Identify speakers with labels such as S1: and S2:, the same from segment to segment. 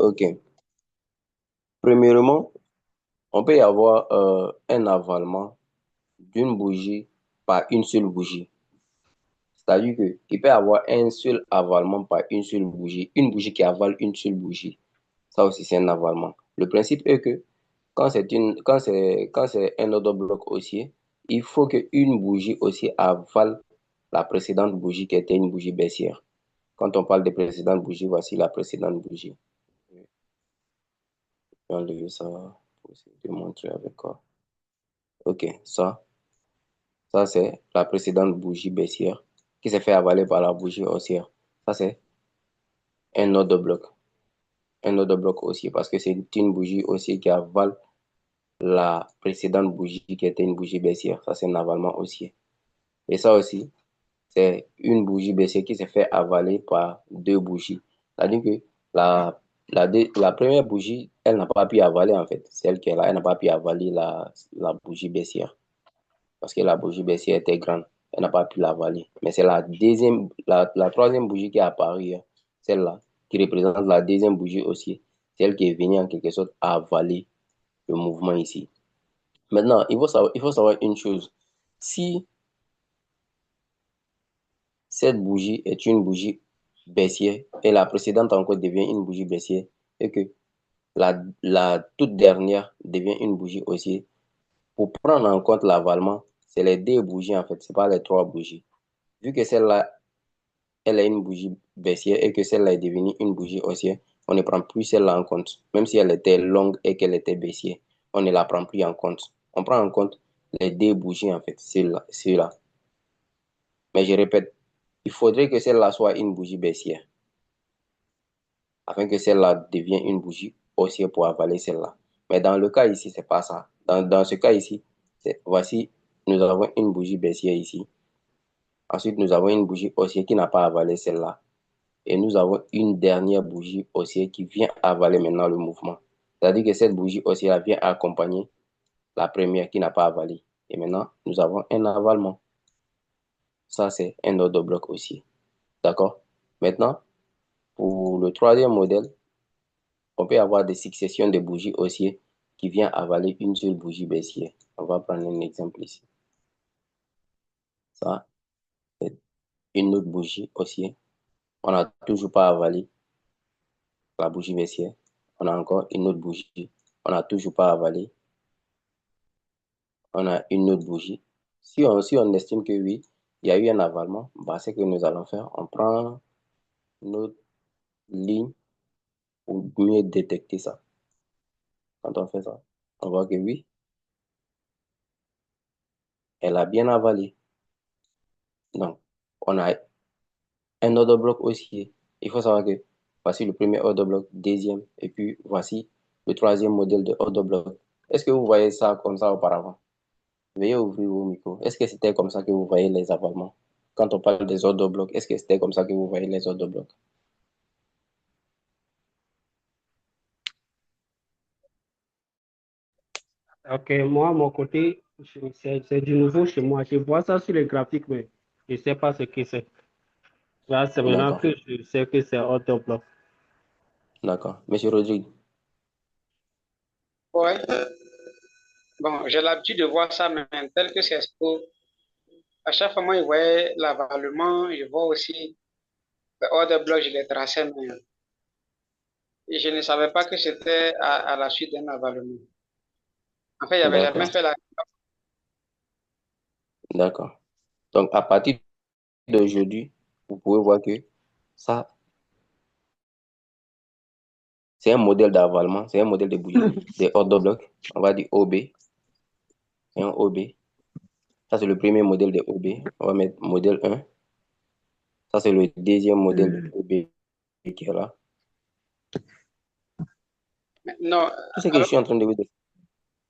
S1: Ok. Premièrement, on peut y avoir un avalement d'une bougie par une seule bougie. C'est-à-dire qu'il peut y avoir un seul avalement par une bougie qui avale une seule bougie. Ça aussi, c'est un avalement. Le principe est que quand c'est un autre bloc haussier, il faut qu'une bougie aussi avale la précédente bougie qui était une bougie baissière. Quand on parle de précédente bougie, voici la précédente bougie. Je vais enlever ça pour essayer de montrer avec quoi. Ok, ça c'est la précédente bougie baissière qui s'est fait avaler par la bougie haussière. Ça c'est un autre bloc. Un autre bloc haussier parce que c'est une bougie haussière qui avale la précédente bougie qui était une bougie baissière. Ça c'est un avalement haussier. Et ça aussi, c'est une bougie baissière qui s'est fait avaler par deux bougies. C'est-à-dire que la première bougie, elle n'a pas pu avaler en fait. Celle qui est là, elle n'a pas pu avaler la bougie baissière. Parce que la bougie baissière était grande. Elle n'a pas pu l'avaler. Mais c'est la troisième bougie qui est apparue, hein. Celle-là, qui représente la deuxième bougie aussi. Celle qui est venue en quelque sorte avaler le mouvement ici. Maintenant, il faut savoir une chose. Si cette bougie est une bougie baissière et la précédente encore devient une bougie baissière et que la toute dernière devient une bougie haussière, pour prendre en compte l'avalement, c'est les deux bougies en fait, c'est pas les trois bougies. Vu que celle-là, elle est une bougie baissière et que celle-là est devenue une bougie haussière, on ne prend plus celle-là en compte. Même si elle était longue et qu'elle était baissière, on ne la prend plus en compte. On prend en compte les deux bougies en fait, celle-là. Mais je répète, il faudrait que celle-là soit une bougie baissière afin que celle-là devienne une bougie haussière pour avaler celle-là. Mais dans le cas ici, c'est pas ça. Dans ce cas ici, voici, nous avons une bougie baissière ici. Ensuite, nous avons une bougie haussière qui n'a pas avalé celle-là. Et nous avons une dernière bougie haussière qui vient avaler maintenant le mouvement. C'est-à-dire que cette bougie haussière vient accompagner la première qui n'a pas avalé. Et maintenant, nous avons un avalement. Ça, c'est un autre bloc aussi. D'accord? Maintenant, pour le troisième modèle, on peut avoir des successions de bougies haussières qui viennent avaler une seule bougie baissière. On va prendre un exemple ici. Ça, c'est une autre bougie haussière. On n'a toujours pas avalé la bougie baissière. On a encore une autre bougie. On n'a toujours pas avalé. On a une autre bougie. Si on estime que oui, il y a eu un avalement, bah, ce que nous allons faire, on prend notre ligne pour mieux détecter ça. Quand on fait ça, on voit que oui, elle a bien avalé. Donc, on a un ordre bloc aussi. Il faut savoir que voici le premier ordre bloc, deuxième, et puis voici le troisième modèle de ordre bloc. Est-ce que vous voyez ça comme ça auparavant? Veuillez ouvrir vos micros. Est-ce que c'était comme ça que vous voyez les avalements? Quand on parle des ordres blocs, est-ce que c'était comme ça que vous voyez les ordres blocs?
S2: Ok, moi, à mon côté, c'est du nouveau chez moi. Je vois ça sur les graphiques, mais je ne sais pas ce que c'est. Là, c'est maintenant
S1: D'accord,
S2: que je sais que c'est autobloc.
S1: d'accord. Monsieur Rodrigue,
S3: Ouais. Bon, j'ai l'habitude de voir ça, mais tel que c'est expo. À chaque fois, moi, je voyais l'avalement, je vois aussi le order block, je l'ai tracé, mais je ne savais pas que c'était à la suite d'un avalement. En fait, il n'avait jamais
S1: d'accord,
S3: fait la...
S1: d'accord. Donc, à partir d'aujourd'hui, vous pouvez voir que ça, c'est un modèle d'avalement, c'est un modèle de bougie, des order blocs. On va dire OB, c'est un OB. Ça, c'est le premier modèle de OB. On va mettre modèle 1. Ça, c'est le deuxième modèle de OB qui est là.
S3: Non,
S1: Tout ce que je
S3: alors,
S1: suis en train de vous dire.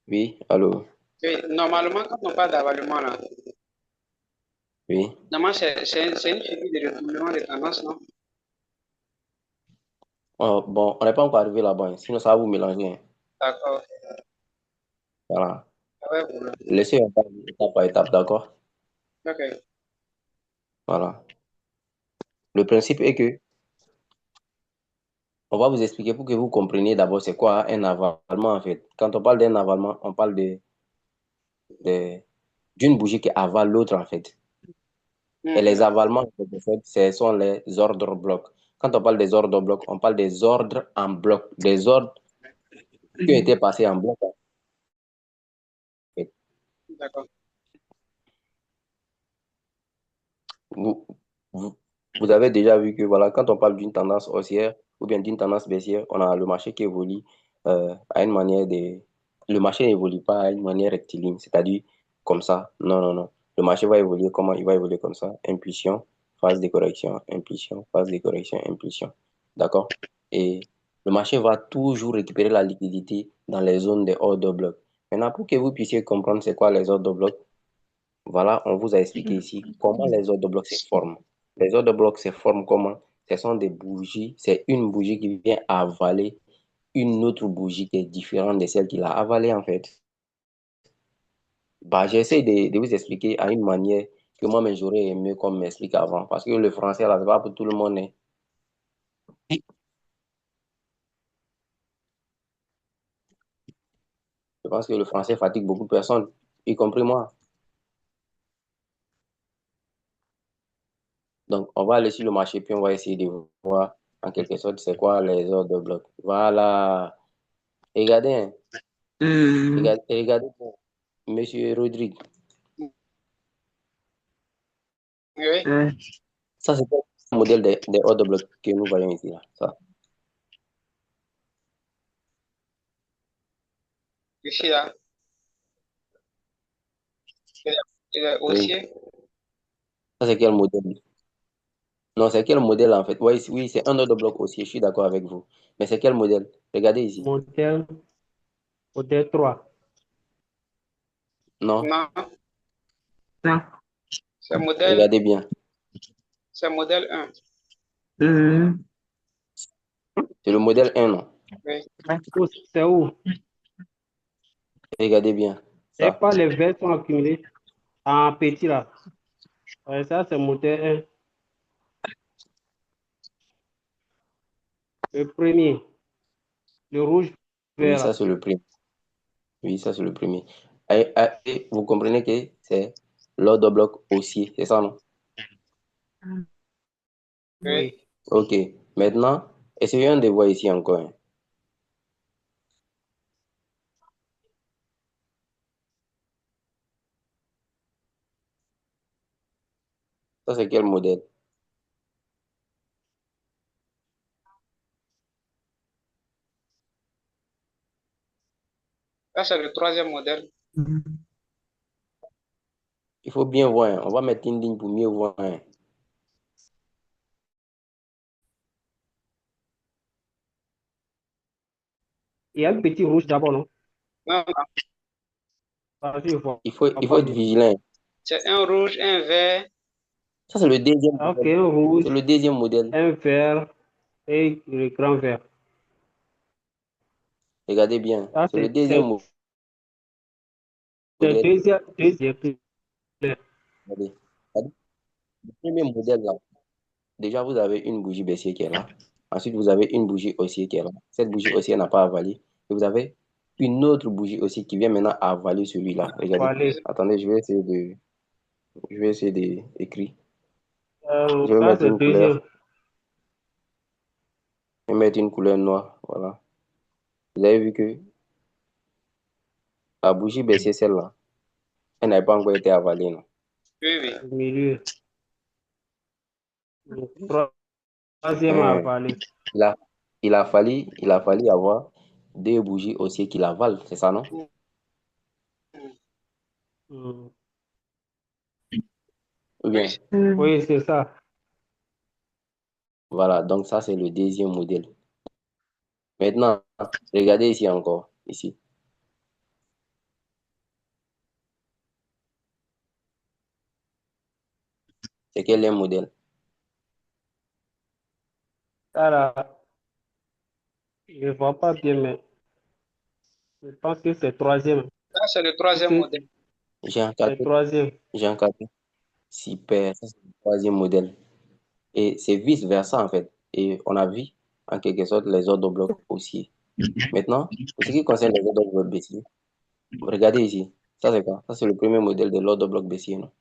S1: Oui, allô,
S3: oui, normalement, quand on parle d'avalement, là,
S1: oui.
S3: normalement, c'est une figure de retournement de tendance, non?
S1: Bon, on n'est pas encore arrivé là-bas, hein. Sinon ça va vous mélanger, hein.
S3: D'accord.
S1: Voilà.
S3: Ouais, voilà.
S1: Laissez on parle étape par étape, d'accord?
S3: Ok.
S1: Voilà. Le principe est que On va vous expliquer pour que vous compreniez d'abord c'est quoi un avalement en fait. Quand on parle d'un avalement, on parle de- d'une bougie qui avale l'autre en fait. Et les avalements, en fait, ce sont les ordres blocs. Quand on parle des ordres blocs, on parle des ordres en bloc, des ordres qui ont été passés en bloc. En fait.
S3: D'accord.
S1: Vous, vous, vous avez déjà vu que voilà, quand on parle d'une tendance haussière ou bien d'une tendance baissière, on a le marché qui évolue à une manière de... Le marché n'évolue pas à une manière rectiligne, c'est-à-dire comme ça. Non, non, non. Le marché va évoluer comment? Il va évoluer comme ça. Impulsion, phase de correction, impulsion, phase de correction, impulsion. D'accord? Et le marché va toujours récupérer la liquidité dans les zones de ordre de bloc. Maintenant, pour que vous puissiez comprendre c'est quoi les ordres de bloc, voilà, on vous a expliqué ici comment les ordres de bloc se forment. Les ordres de bloc se forment comment? Ce sont des bougies, c'est une bougie qui vient avaler une autre bougie qui est différente de celle qui l'a avalée en fait. Bah, j'essaie de vous expliquer à une manière que moi-même j'aurais aimé qu'on m'explique avant. Parce que le français, là, c'est pas pour tout le monde, hein. Je pense que le français fatigue beaucoup de personnes, y compris moi. Donc, on va aller sur le marché, puis on va essayer de voir en quelque sorte c'est quoi les ordres de bloc. Voilà. Regardez, hein. Regardez, Monsieur Rodrigue.
S3: Oui,
S1: Ça, c'est le modèle des ordres de bloc que nous voyons ici, là. Ça.
S3: ici, là, il est
S1: Oui.
S3: haussier.
S1: Ça, c'est quel modèle? Non, c'est quel modèle en fait? Oui, oui, c'est un ordre de bloc aussi, je suis d'accord avec vous. Mais c'est quel modèle? Regardez ici.
S2: Modèle 3.
S1: Non,
S3: Non,
S2: Non.
S1: regardez bien.
S3: c'est modèle 1.
S1: C'est le modèle 1, non?
S3: Oui,
S2: C'est où?
S1: Regardez bien.
S2: Et
S1: Ça.
S2: pas les verres sont accumulés en petit là. Ouais, ça, c'est modèle 1. Le premier, le rouge
S1: Oui,
S2: vert
S1: ça,
S2: là.
S1: c'est le premier. Oui, ça, c'est le premier. Et vous comprenez que c'est l'ordre de bloc haussier, c'est ça, non?
S3: oui.
S2: Oui.
S1: Ok. Maintenant, essayons de voir ici encore, hein. Ça, c'est quel modèle?
S3: Ça, c'est le troisième modèle.
S1: Il faut bien voir, hein. On va mettre une ligne pour mieux voir, hein.
S2: Il y a le petit rouge d'abord, non?
S3: Non, non,
S2: Ah, je vois.
S1: Il faut
S2: Pas
S1: être
S2: bien.
S1: vigilant.
S3: c'est un rouge, un vert.
S1: Ça, c'est le deuxième
S2: Ok,
S1: modèle.
S2: un rouge,
S1: C'est le deuxième modèle.
S2: un vert et le grand vert.
S1: Regardez bien.
S2: Ça,
S1: C'est le deuxième
S2: c'est
S1: modèle.
S2: deuxième.
S1: Regardez. Regardez. Le premier modèle, là. Déjà, vous avez une bougie baissière qui est là. Ensuite, vous avez une bougie haussière qui est là. Cette bougie haussière n'a pas avalé. Et vous avez une autre bougie aussi qui vient maintenant avaler celui-là. Regardez.
S2: Allez.
S1: Attendez, je vais essayer d'écrire. Je vais
S2: Ça,
S1: mettre
S2: c'est
S1: une
S2: deuxième.
S1: couleur. Je vais mettre une couleur noire. Voilà. Vous avez vu que la bougie baissière, celle-là, elle n'a pas encore été avalée, non?
S3: Oui, oui.
S2: Au milieu. Le troisième à
S1: Hein.
S2: avaler.
S1: Il a, il a fallu avoir deux bougies haussières qui l'avalent, c'est ça, non?
S2: Hmm.
S1: Ou
S3: Oui,
S1: bien,
S2: Oui, c'est ça.
S1: voilà, donc ça, c'est le deuxième modèle. Maintenant, regardez ici encore, ici. C'est quel est le modèle?
S2: Ça, là, je ne vois pas bien, mais je pense que c'est troisième.
S3: ça, c'est le
S2: Parce
S3: troisième
S2: que
S3: modèle.
S1: J'ai
S2: c'est
S1: encadré,
S2: troisième.
S1: j'ai encadré. Super, ça c'est le troisième modèle. Et c'est vice-versa, en fait. Et on a vu en quelque sorte les ordres de bloc haussiers. Maintenant, pour ce qui concerne les ordres de bloc baissiers, regardez ici. Ça, c'est quoi? Ça, c'est le premier modèle de l'ordre de bloc baissier, non?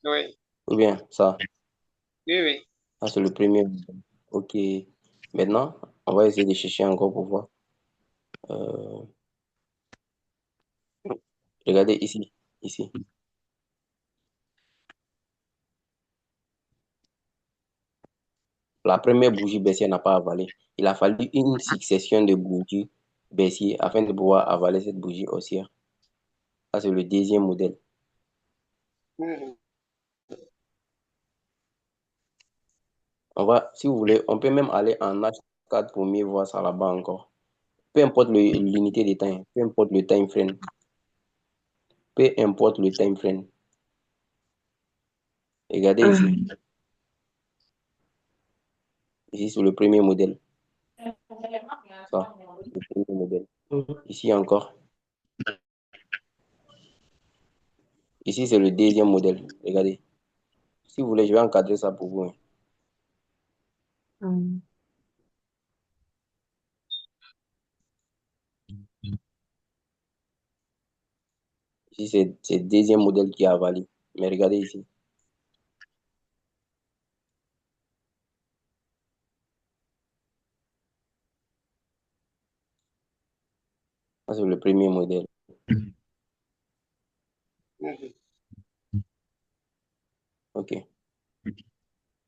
S3: Oui,
S1: Ou bien ça?
S3: oui, oui.
S1: Ça, c'est le premier modèle. OK. Maintenant, on va essayer de chercher encore pour voir. Euh, regardez ici. Ici. La première bougie baissière n'a pas avalé. Il a fallu une succession de bougies baissières afin de pouvoir avaler cette bougie haussière. Ça, c'est le deuxième modèle.
S3: Mhm.
S1: On va, si vous voulez, on peut même aller en H4 pour mieux voir ça là-bas encore. Peu importe l'unité de temps, peu importe le time frame, peu importe le time frame. Regardez ici. Ici, c'est le premier modèle. Ça, le premier modèle. Ici encore. Ici, c'est le deuxième modèle. Regardez. Si vous voulez, je vais encadrer ça pour vous, hein. Ici, c'est le deuxième modèle qui a avalé. Mais regardez ici. Ça, c'est le premier modèle.
S3: Mhm.
S1: OK.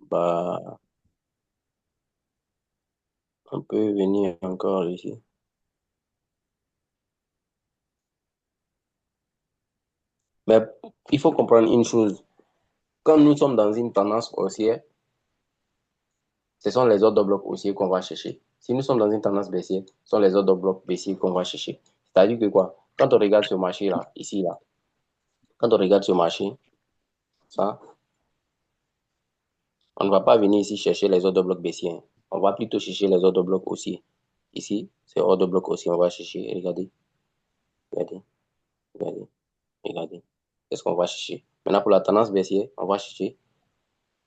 S1: Bah, on peut venir encore ici. Mais il faut comprendre une chose. Quand nous sommes dans une tendance haussière, ce sont les ordres de bloc haussiers qu'on va chercher. Si nous sommes dans une tendance baissière, ce sont les ordres de bloc baissiers qu'on va chercher. C'est-à-dire que quoi? Quand on regarde ce marché-là, ici, là, quand on regarde ce marché, ça, on ne va pas venir ici chercher les ordres de bloc baissiers. On va plutôt chercher les ordres de bloc haussiers. Ici, c'est ordre de bloc haussier. On va chercher. Regardez, regardez, regardez, regardez. Qu'est-ce qu'on va chercher? Maintenant, pour la tendance baissière, on va chercher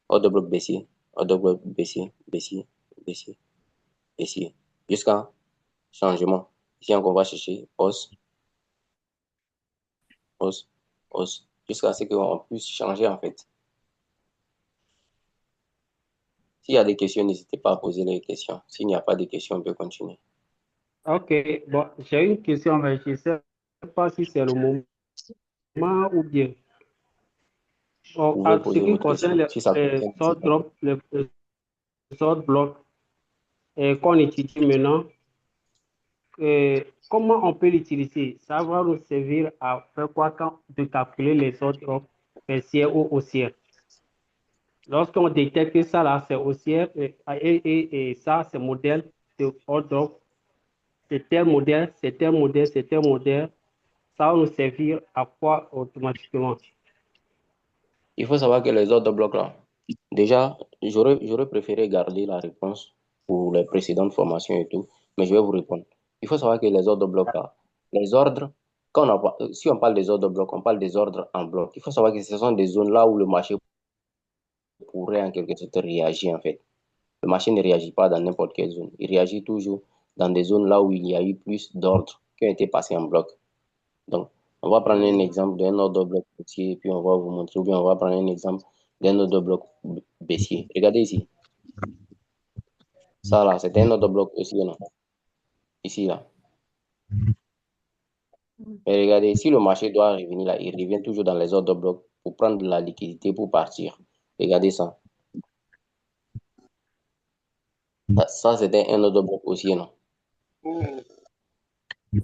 S1: ordre de bloc baissier, ordre de bloc baissier, baissier, baissier, baissier. Jusqu'à changement. Ici, on va chercher hausse, hausse, hausse. Jusqu'à ce qu'on puisse changer, en fait. S'il y a des questions, n'hésitez pas à poser les questions. S'il n'y a pas de questions, on peut continuer.
S2: Ok, bon, j'ai une question, mais je ne sais pas si c'est le moment ou bien. Bon,
S1: Vous pouvez
S2: en ce
S1: poser
S2: qui
S1: votre
S2: concerne
S1: question. Si ça
S2: les
S1: concerne,
S2: sort drop, les sort blocs qu'on étudie maintenant, comment on peut l'utiliser? Ça va nous servir à faire quoi quand de calculer les sort drops baissières ou haussières? Lorsqu'on détecte que ça là, c'est haussière et ça, c'est modèle de hors drop, c'est tel modèle, c'est tel modèle, c'est tel modèle, ça va nous servir à quoi automatiquement?
S1: il faut savoir que les ordres de bloc là, déjà, j'aurais préféré garder la réponse pour les précédentes formations et tout, mais je vais vous répondre. Il faut savoir que les ordres de bloc là, les ordres, si on parle des ordres de bloc, on parle des ordres en bloc. Il faut savoir que ce sont des zones là où le marché pourrait en quelque sorte réagir en fait. Le marché ne réagit pas dans n'importe quelle zone. Il réagit toujours dans des zones là où il y a eu plus d'ordres qui ont été passés en bloc. Donc, on va prendre un exemple d'un ordre de bloc haussier, puis on va vous montrer, ou bien on va prendre un exemple d'un ordre de bloc baissier. Regardez ici. Ça là, c'est un ordre de bloc haussier, non? Ici, là. Mais regardez, si le marché doit revenir là, il revient toujours dans les ordres de bloc pour prendre de la liquidité pour partir. Regardez ça. Ça c'était un ordre de bloc haussier, non?
S3: Mhm.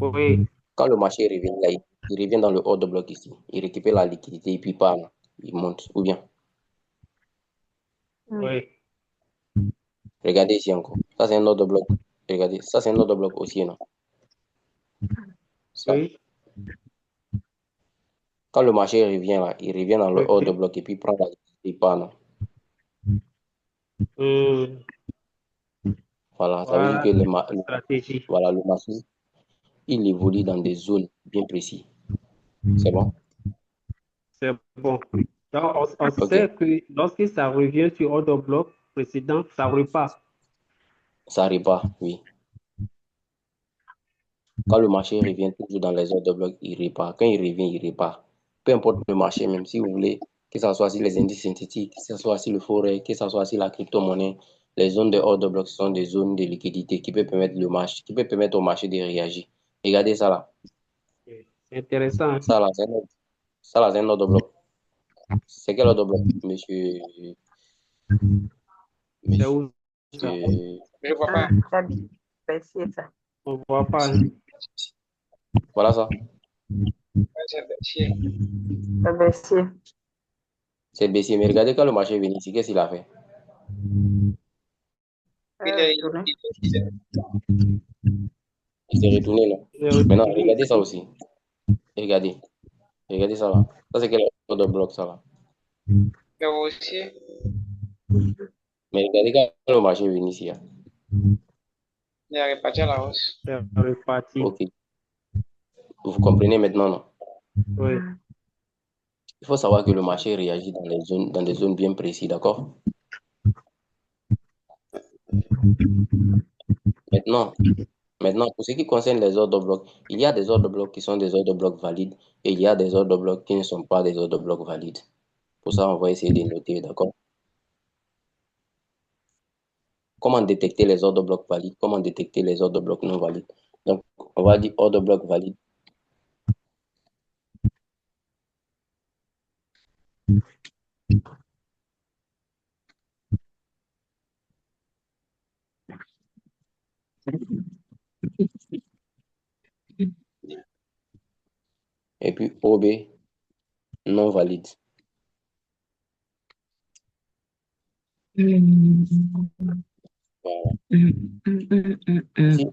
S2: Oui,
S1: Quand le marché revient là, il revient dans le ordre de bloc ici. Il récupère la liquidité et puis part, non? Il monte. Ou bien,
S2: oui,
S1: regardez ici encore. Ça, c'est un ordre de bloc. Regardez, ça, c'est un ordre de bloc haussier, non? Ça.
S2: oui,
S1: Quand le marché revient là, il revient dans le ordre de
S2: oui.
S1: bloc et puis prend la liquidité et part, non?
S2: Hum,
S1: Voilà, ça veut dire
S2: voilà
S1: que
S2: la stratégie.
S1: voilà, le marché, il évolue dans des zones bien précises. C'est bon?
S2: C'est bon. Donc, on
S1: Ok,
S2: sait que lorsque ça revient sur ordre bloc précédent, ça repart.
S1: ça repart, oui. Quand le marché revient toujours dans les ordres de bloc, il repart. Quand il revient, il repart. Peu importe le marché, même si vous voulez, que ce soit sur les indices synthétiques, que ce soit sur le forex, que ce soit sur la crypto-monnaie, les zones de ordre de bloc sont des zones de liquidité qui peuvent permettre le marché, qui peuvent permettre au marché de réagir. Regardez ça là.
S2: C'est intéressant, hein.
S1: Ça là, c'est un ordre de bloc. C'est quel ordre de bloc, monsieur,
S2: C'est où ça?
S1: monsieur,
S3: Je ne vois pas.
S4: Fabi, c'est ça.
S2: On ne voit pas, hein.
S1: voilà ça.
S3: C'est baissier.
S4: C'est baissier.
S1: C'est baissier. Mais regardez quand le marché est venu ici, qu'est-ce qu'il a fait?
S3: Il est,
S4: Tourné.
S3: il est-
S1: Il s'est retourné là.
S2: Il est
S1: Maintenant,
S2: retourné
S1: regardez ça
S2: ici.
S1: aussi. Regardez. Regardez ça là. Ça, c'est quel ordre de bloc ça là?
S3: le haussier.
S1: Mais regardez quand le marché est venu ici, hein.
S3: Il est reparti à la hausse.
S2: C'est reparti.
S1: Ok. Vous comprenez maintenant, non?
S2: Oui.
S1: Il faut savoir que le marché réagit dans des zones bien précises, d'accord? Maintenant, pour ce qui concerne les ordres de bloc, il y a des ordres de bloc qui sont des ordres de bloc valides et il y a des ordres de bloc qui ne sont pas des ordres de bloc valides. Pour ça, on va essayer de noter, d'accord? Comment détecter les ordres de bloc valides? Comment détecter les ordres de bloc non valides? Donc, on va dire ordre de bloc valide. Et puis OB non valide. Voilà.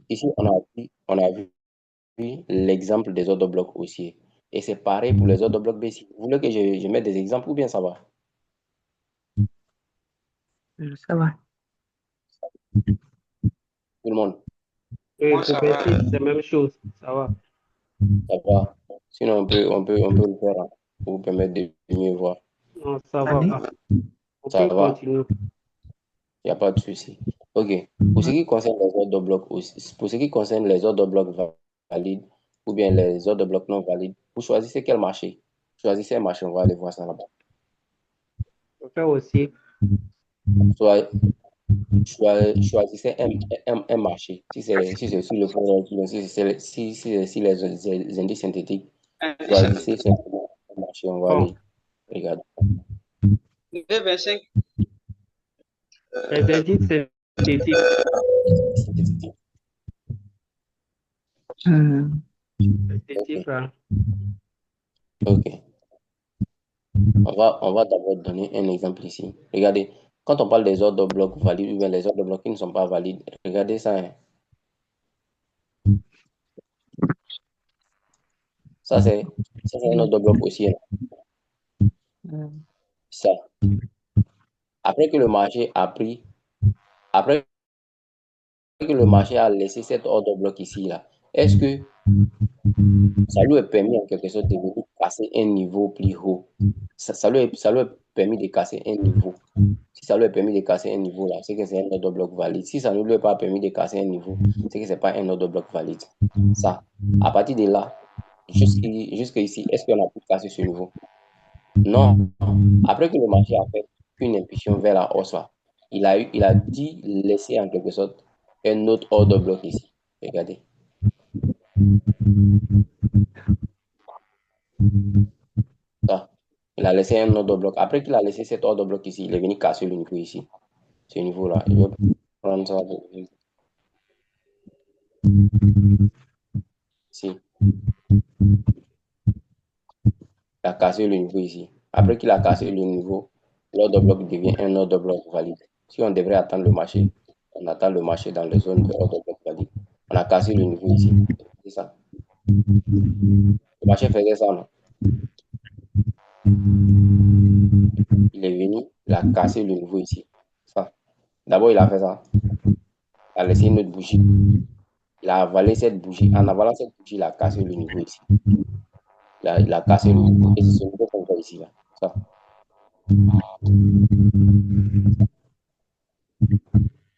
S1: Ici, on a vu l'exemple des ordres de bloc haussiers. Et c'est pareil pour les ordres de bloc baissiers. Vous voulez que je mette des exemples ou bien ça va?
S4: Ça va.
S1: Tout le monde,
S2: Et
S3: Moi,
S2: pour
S3: ça va.
S2: Bessie, c'est la même chose. Ça va.
S1: ça va. Sinon, on peut le faire, hein, pour vous permettre de mieux voir.
S2: Non, ça
S4: Allez.
S2: va. On
S1: Ça
S2: peut
S1: va,
S2: continuer.
S1: il n'y a pas de souci. OK. Pour ce qui concerne les ordres de bloc aussi, pour ce qui concerne les ordres de bloc valides ou bien les ordres de bloc non valides, vous choisissez quel marché? Choisissez un marché, on va aller voir ça là-bas.
S2: On peut aussi.
S1: Soit, choisissez un marché. Si c'est sur le forex, si c'est sur les indices synthétiques, choisissez simplement un marché, on va aller regarder.
S3: 2,25.
S2: Les indices synthétiques. Synthétiques, là.
S1: OK. On va d'abord donner un exemple ici. Regardez, quand on parle des ordres de bloc valides ou bien les ordres de bloc qui ne sont pas valides, regardez ça, hein. Ça, c'est un ordre de bloc aussi, hein. Ça. Après que le marché a pris, après que le marché a laissé cet ordre de bloc ici, là, est-ce que ça lui a permis en quelque sorte de venir casser un niveau plus haut? Ça lui a permis de casser un niveau. Si ça lui a permis de casser un niveau là, c'est que c'est un ordre de bloc valide. Si ça ne lui a pas permis de casser un niveau, c'est que ce n'est pas un ordre de bloc valide. Ça, à partir de là, jusqu'ici, est-ce qu'on a pu casser ce niveau? Non. Après que le marché a fait une impulsion vers la hausse là, il a dû laisser en quelque sorte un autre ordre de bloc ici. Regardez. Ça. Il a laissé un ordre de bloc. Après qu'il a laissé cet ordre de bloc ici, il est venu casser le niveau ici. Ce niveau-là. Je vais prendre ça ici. Il a cassé le niveau ici. Après qu'il a cassé le niveau, l'ordre de bloc devient un ordre de bloc valide. Si on devrait attendre le marché, on attend le marché dans les zones de ordre de bloc valide. On a cassé le niveau ici. C'est ça. Le marché faisait ça, non? Il est venu, il a cassé le niveau ici. Ça. D'abord, il a fait ça. Il a laissé une autre bougie. Il a avalé cette bougie. En avalant cette bougie, il a cassé le niveau ici. Il a cassé le niveau. Et c'est ce niveau qu'on voit ici. Là. Ça. Il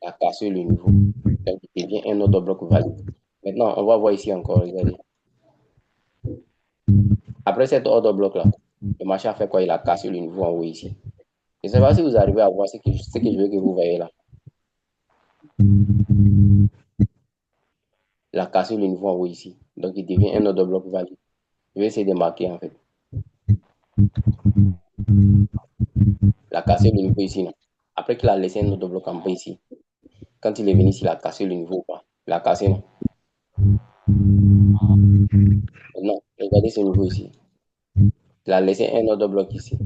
S1: a cassé le niveau. Donc, il devient un autre bloc valide. Maintenant, on va voir ici encore, regardez. Après cet autre bloc-là, le marché a fait quoi? Il a cassé le niveau en haut ici. Je ne sais pas si vous arrivez à voir ce que je veux que vous voyez là. Il a cassé le niveau en haut ici. Donc, il devient un autre bloc valide. Je vais essayer de marquer en fait. Il a cassé le niveau ici. Non? Après qu'il a laissé un autre bloc en bas ici. Quand il est venu ici, il a cassé le niveau ou pas? Il a cassé, non? Maintenant, regardez ce niveau ici. Il a laissé un autre bloc ici.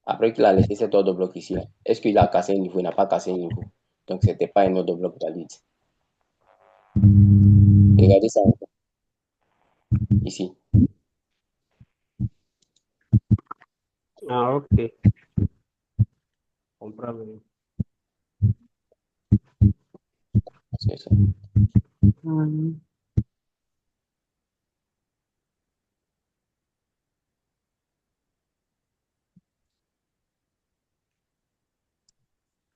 S1: Après qu'il a laissé cet autre bloc ici, est-ce qu'il a cassé un niveau? Il n'a pas cassé un niveau. Donc, ce n'était pas un autre bloc valide. Regardez ça encore. Ici.
S2: Ah, ok. Comprends bien.
S1: C'est ça.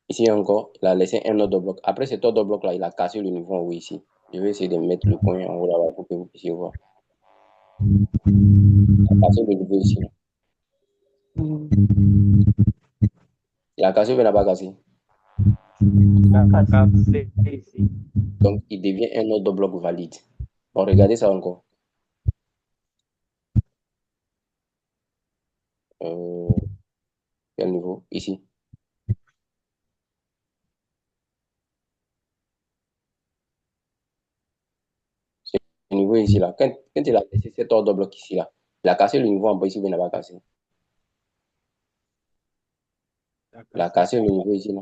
S1: Ici encore, il a laissé un autre bloc. Après cet autre bloc-là, il a cassé le niveau en haut ici. Je vais essayer de mettre le point en haut là-bas pour que vous puissiez voir. Il a cassé le niveau ici. Il a cassé ou il n'a pas cassé?
S2: Cassé ici.
S1: Donc, il devient un autre bloc valide. Bon, regardez ça encore. Quel niveau? Ici. C'est le niveau ici, là. Quand il a laissé cet autre bloc ici, là, il a cassé le niveau en bas ici, mais il n'a pas cassé. Il a cassé le niveau ici, là.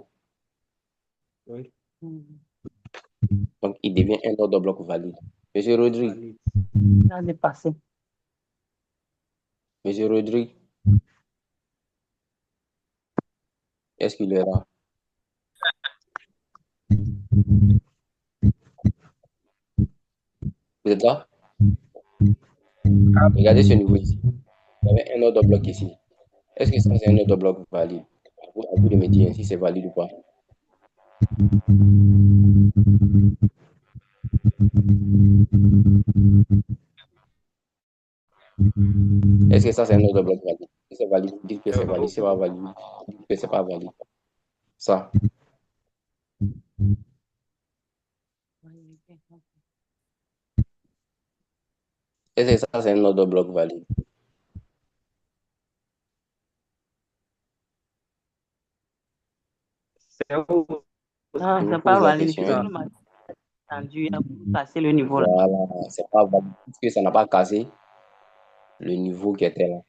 S2: Oui.
S1: Donc, il devient un autre bloc valide. Monsieur Rodrigue.
S4: Il a dépassé.
S1: Monsieur Rodrigue. Est-ce qu'il est là? Vous êtes là? Regardez ce niveau ici. Il y avait un autre bloc ici. Est-ce que ça, c'est un autre bloc valide? À vous de me dire si c'est valide ou pas. Est-ce que ça, c'est un autre bloc valide? Si c'est valide, dites que c'est valide. Si c'est pas valide, dites que c'est pas valide. Ça. Est-ce que ça, c'est un autre bloc valide?
S2: C'est où?
S4: Ah,
S1: Je vous
S4: c'est pas
S1: pose la
S4: valide.
S1: question.
S4: Puisque le match est tendu, il a cassé le niveau là.
S1: Voilà, c'est pas valide. Puisque ça n'a pas cassé le niveau qui était là.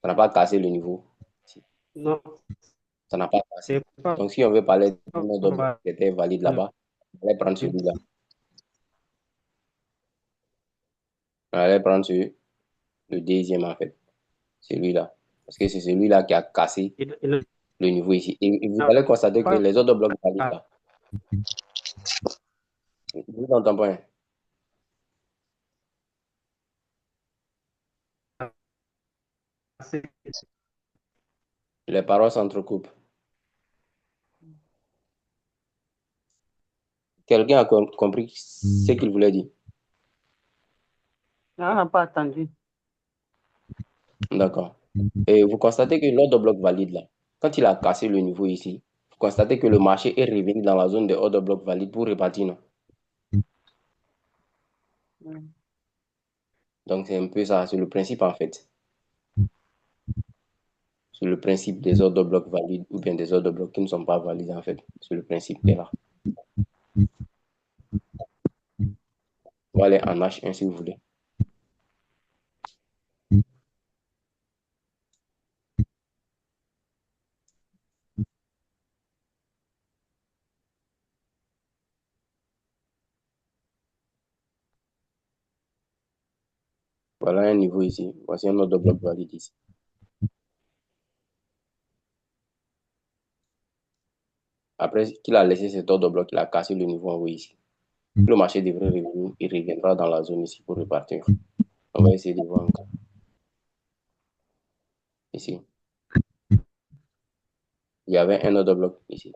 S1: Ça n'a pas cassé le niveau.
S2: Non,
S1: Ça n'a pas cassé.
S2: c'est pas
S1: Donc, si on veut parler d'un autre bloc
S2: valide.
S1: qui était valide là-bas, on va prendre celui-là. On va prendre le deuxième en fait. Celui-là. Parce que c'est celui-là qui a cassé
S2: Il
S1: le niveau ici. Et vous
S2: n'a
S1: allez constater que
S2: pas
S1: les autres blocs valides là, vous n'entendez pas.
S2: cassé.
S1: Les paroles s'entrecoupent. Quelqu'un a compris ce qu'il voulait dire?
S4: On n'a pas attendu.
S1: D'accord. Et vous constatez que l'autre bloc valide là, quand il a cassé le niveau ici, vous constatez que le marché est revenu dans la zone des autres blocs valides pour repartir, non? Donc c'est un peu ça, c'est le principe en fait. C'est le principe des autres blocs valides ou bien des autres blocs qui ne sont pas valides en fait. C'est le principe qui est là. On va aller en H1 si vous voulez. Voilà un niveau ici. Voici un autre bloc valide ici. Après qu'il a laissé cet autre bloc, il a cassé le niveau en haut ici. Le marché devrait revenir, il reviendra dans la zone ici pour repartir. On va essayer de voir encore. Ici. Il y avait un autre bloc ici.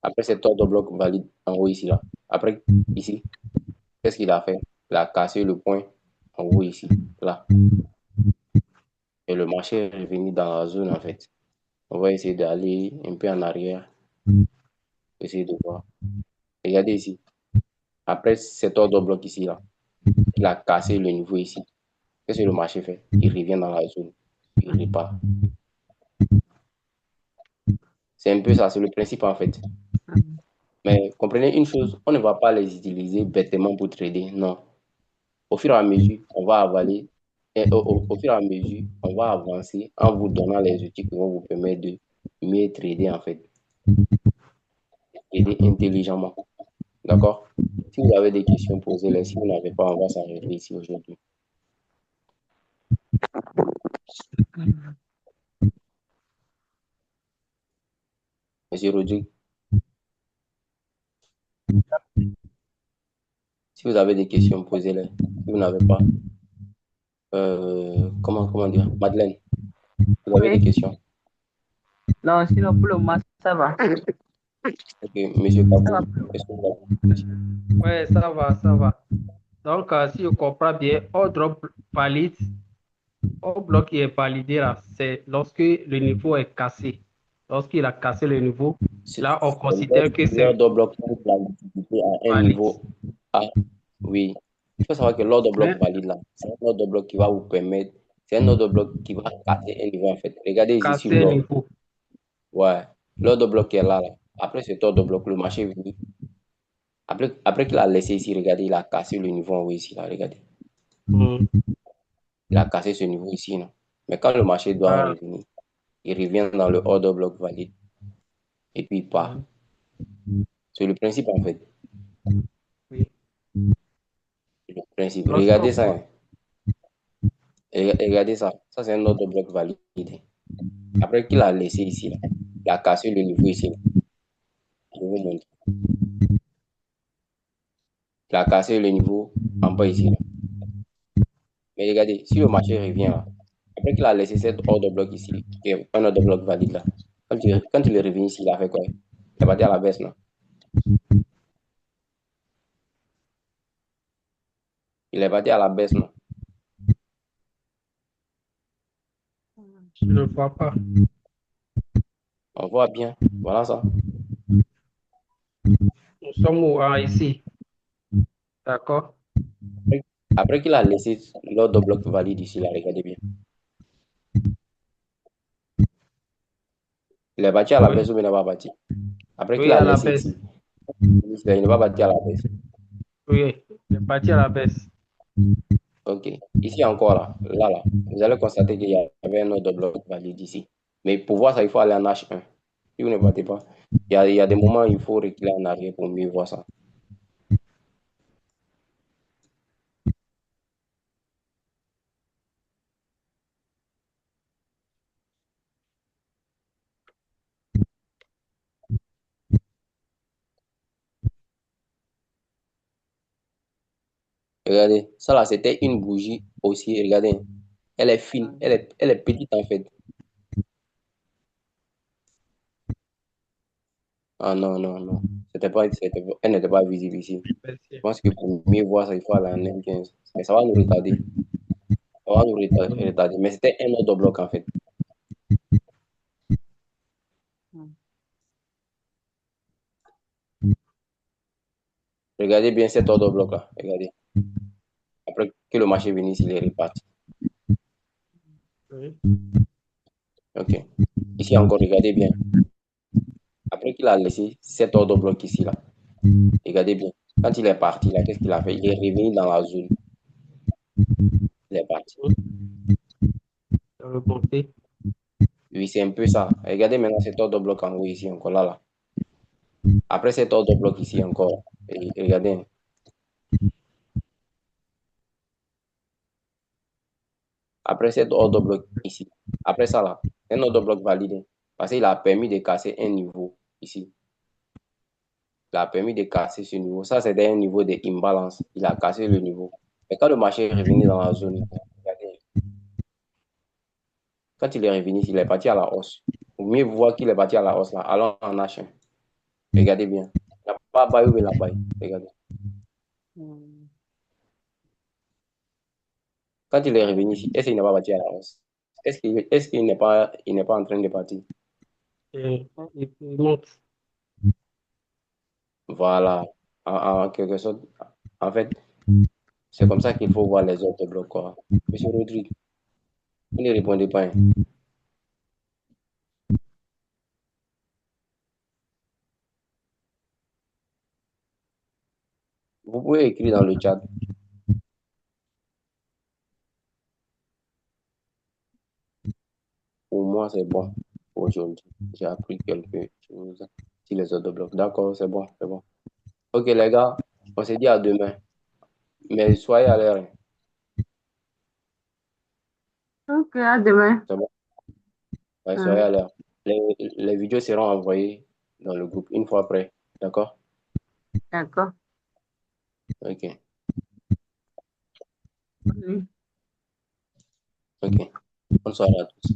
S1: Après cet ordre bloc valide en haut ici, là. Après, ici, qu'est-ce qu'il a fait? Il a cassé le point en haut ici, là. Et le marché est revenu dans la zone, en fait. On va essayer d'aller un peu en arrière. Essayer de voir. Regardez ici. Après cet ordre bloc ici, là, il a cassé le niveau ici. Qu'est-ce que le marché fait? Il revient dans la zone. Il repart. C'est un peu ça, c'est le principe, en fait. Mais comprenez une chose, on ne va pas les utiliser bêtement pour trader, non. Au fur et à mesure, on va avaler, et au fur et à mesure, on va avancer en vous donnant les outils qui vont vous permettre de mieux trader, en fait, trader intelligemment. D'accord? Si vous avez des questions, posez-les. Si vous n'avez pas, on va s'arrêter ici aujourd'hui. Monsieur Rodrigue, si vous avez des questions, posez-les. Si vous n'avez pas, comment dire? Madeleine, vous avez des
S4: Oui.
S1: questions?
S4: Non, sinon pour le moment, ça va.
S1: Ok, Monsieur
S4: Ça va
S1: Kabou,
S4: pour le
S1: est-ce que vous avez des questions?
S2: Ouais, ça va, ça va. Donc, si je comprends bien, ordre valide, au bloc qui est validé là, c'est lorsque le niveau est cassé. Lorsqu'il a cassé le niveau,
S1: C'est
S2: là, on considère que c'est
S1: l'ordre bloc pour la liquidité à un
S2: valide.
S1: niveau A. Oui. Il faut savoir que l'ordre bloc
S2: Mais
S1: valide là, c'est un ordre bloc qui va vous permettre, c'est un ordre bloc qui va casser un niveau en fait. Regardez ici sur
S2: casser le
S1: l'ordre.
S2: niveau.
S1: Ouais. L'ordre bloc qui est là, là. Après cet ordre bloc, le marché est venu. Après qu'il a laissé ici, regardez, il a cassé le niveau en haut ici, là, regardez.
S2: Hmm.
S1: Il a cassé ce niveau ici, non. Mais quand le marché doit
S2: Ah,
S1: revenir, il revient dans le ordre bloc valide. Et puis il part.
S2: hmm.
S1: C'est le principe en fait.
S2: Oui.
S1: C'est le principe.
S2: Lorsqu'on
S1: Regardez ça, hein. Regardez ça. Ça, c'est un ordre bloc validé. Après qu'il a laissé ici, là, il a cassé le niveau ici, là. Je vous montre. Il a cassé le niveau en bas ici, là. Mais regardez, si le marché revient là, après qu'il a laissé cet ordre bloc ici, qui est un ordre bloc valide là, quand il est revenu ici, il a fait quoi? Il est parti à la baisse, non? Il est parti à la baisse, non?
S2: je ne vois pas.
S1: On voit bien. Voilà ça.
S2: Nous sommes où? Ah, ici. D'accord.
S1: Après qu'il a laissé l'ordre bloc valide ici, là, regardez bien. Il est parti à la
S2: Oui.
S1: baisse ou il n'est pas parti? Après qu'il
S2: Oui,
S1: a
S2: à la
S1: laissé
S2: baisse.
S1: ici, il n'est pas parti à la baisse.
S2: Oui, il est parti à la baisse.
S1: Ok. Ici encore, là, vous allez constater qu'il y avait un ordre bloc valide ici. Mais pour voir ça, il faut aller en H1. Si vous ne partez pas, il y a des moments où il faut reculer en arrière pour mieux voir ça. Regardez, ça là, c'était une bougie aussi. Regardez, elle est fine, elle est petite en fait. Ah non, non, non. Elle n'était pas visible ici. Je
S2: Merci.
S1: pense que pour mieux voir ça, il faut aller en M15. Mais ça va nous retarder. Ça va nous retarder. Mais c'était un autre bloc en fait. Regardez bien cet autre bloc là. Regardez. Après que le marché vienne ici, il est reparti.
S2: Oui.
S1: Ok. Ici encore, regardez bien. Après qu'il a laissé cet autre bloc ici là. Regardez bien. Quand il est parti là, qu'est-ce qu'il a fait? Il est revenu dans la zone. Il est parti.
S2: Remonter.
S1: Oui, c'est un peu ça. Regardez maintenant cet autre bloc en haut ici encore là. Après cet autre bloc ici encore. Et regardez. Après cet autre bloc ici. Après ça là, c'est un autre bloc validé. Parce qu'il a permis de casser un niveau ici. Il a permis de casser ce niveau. Ça, c'était un niveau d'imbalance. Il a cassé le niveau. Mais quand le marché est revenu dans la zone, regardez, quand il est revenu, il est parti à la hausse. Pour mieux voir qu'il est parti à la hausse, là, allons en achat. Regardez bien. Il n'a pas bail ou il a bail. Regardez. Quand il est revenu ici, est-ce qu'il n'est pas parti à la hausse? Est-ce qu'il n'est pas en train de partir?
S2: Il monte.
S1: Voilà. En quelque sorte, en fait, c'est comme ça qu'il faut voir les autres blocs, quoi. Monsieur Rodrigue, vous ne répondez pas, hein. Vous pouvez écrire dans le chat. Pour moi, c'est bon pour aujourd'hui. J'ai appris quelques choses sur les autres blocs. D'accord, c'est bon, c'est bon. Ok, les gars, on se dit à demain. Mais soyez à l'heure, hein.
S4: Ok, à demain.
S1: C'est bon? Ouais, soyez à l'heure. Les vidéos seront envoyées dans le groupe une fois après. D'accord?
S4: D'accord.
S1: Ok.
S4: Oui.
S1: Ok. Bonne soirée à tous.